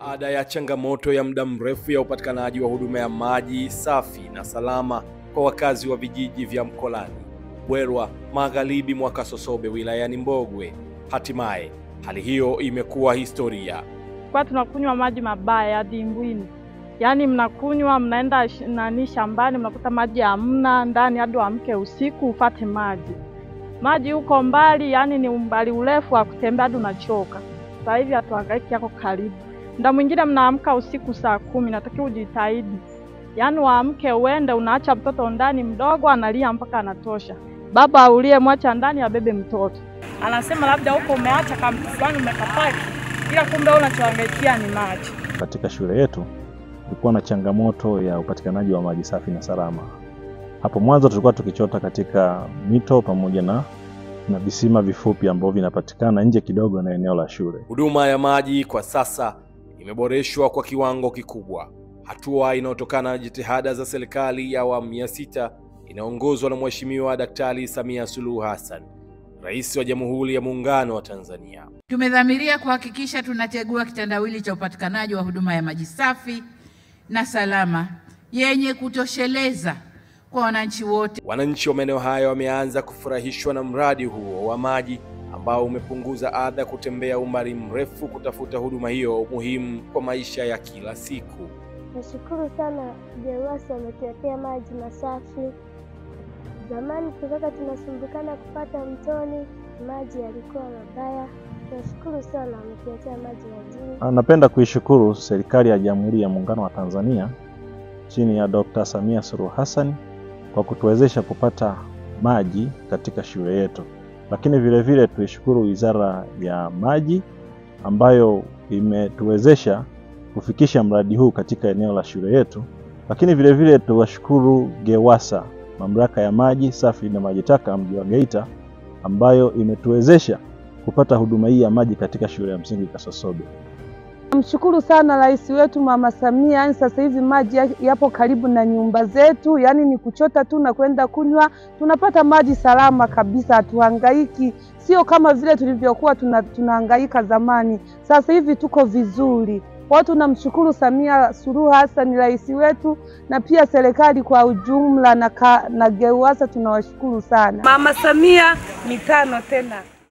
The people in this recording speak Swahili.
Baada ya changamoto ya muda mrefu ya upatikanaji wa huduma ya maji safi na salama kwa wakazi wa vijiji vya Mkolani, Bwerwa, magharibi mwa Kasosobe wilayani Mbogwe, hatimaye hali hiyo imekuwa historia. Kwa tunakunywa maji mabaya ya dimbwini. Yaani mnakunywa, mnaenda shambani, mnakuta maji hamna, ndani hadi amke usiku ufate maji. Maji huko mbali, yani ni umbali urefu wa kutembea hadi unachoka. Sasa hivi hatuhangaiki yako karibu. Ndio mwingine mnaamka usiku saa 10, natakiwa ujitahidi. Yaani waamke uende, unaacha mtoto ndani mdogo analia mpaka anatosha. Baba uliyemwacha ndani abebe mtoto. Anasema labda huko umeacha kama mtu fulani umekapaki, ila kumbe unachohangaikia ni maji. Katika shule yetu kulikuwa na changamoto ya upatikanaji wa maji safi na salama. Hapo mwanzo tulikuwa tukichota katika mito pamoja na visima vifupi ambavyo vinapatikana nje kidogo na eneo la shule. Huduma ya maji kwa sasa imeboreshwa kwa kiwango kikubwa, hatua inayotokana na jitihada za serikali ya awamu ya 6 inaongozwa na Mheshimiwa Daktari Samia Suluhu Hassan, Rais wa Jamhuri ya Muungano wa Tanzania. Tumedhamiria kuhakikisha tunachagua kitendawili cha upatikanaji wa huduma ya maji safi na salama yenye kutosheleza kwa wananchi wote. Wananchi wa maeneo hayo wameanza kufurahishwa na mradi huo wa maji ambao umepunguza adha kutembea umbali mrefu kutafuta huduma hiyo muhimu kwa maisha ya kila siku. Nashukuru sana Jewasa ametuletea maji masafi. Zamani tulikuwa tunasumbukana kupata mtoni, maji yalikuwa mabaya. Nashukuru sana ametuletea maji mazuri. Napenda kuishukuru serikali ya Jamhuri ya Muungano wa Tanzania chini ya Dr. Samia Suluhu Hassan kwa kutuwezesha kupata maji katika shule yetu. Lakini vile vile tuishukuru Wizara ya Maji ambayo imetuwezesha kufikisha mradi huu katika eneo la shule yetu. Lakini vile vile tuwashukuru Gewasa, Mamlaka ya Maji Safi na Maji Taka mji wa Geita, ambayo imetuwezesha kupata huduma hii ya maji katika shule ya msingi Kasosobe. Namshukuru sana rais wetu Mama Samia, yani sasa hivi maji yapo karibu na nyumba zetu, yani ni kuchota tu na kwenda kunywa, tunapata maji salama kabisa, hatuhangaiki. Sio kama vile tulivyokuwa tunahangaika zamani. Sasa hivi tuko vizuri. Kwa tunamshukuru Samia Suluhu Hassan rais wetu na pia serikali kwa ujumla na Gewasa tunawashukuru sana. Mama Samia mitano tena.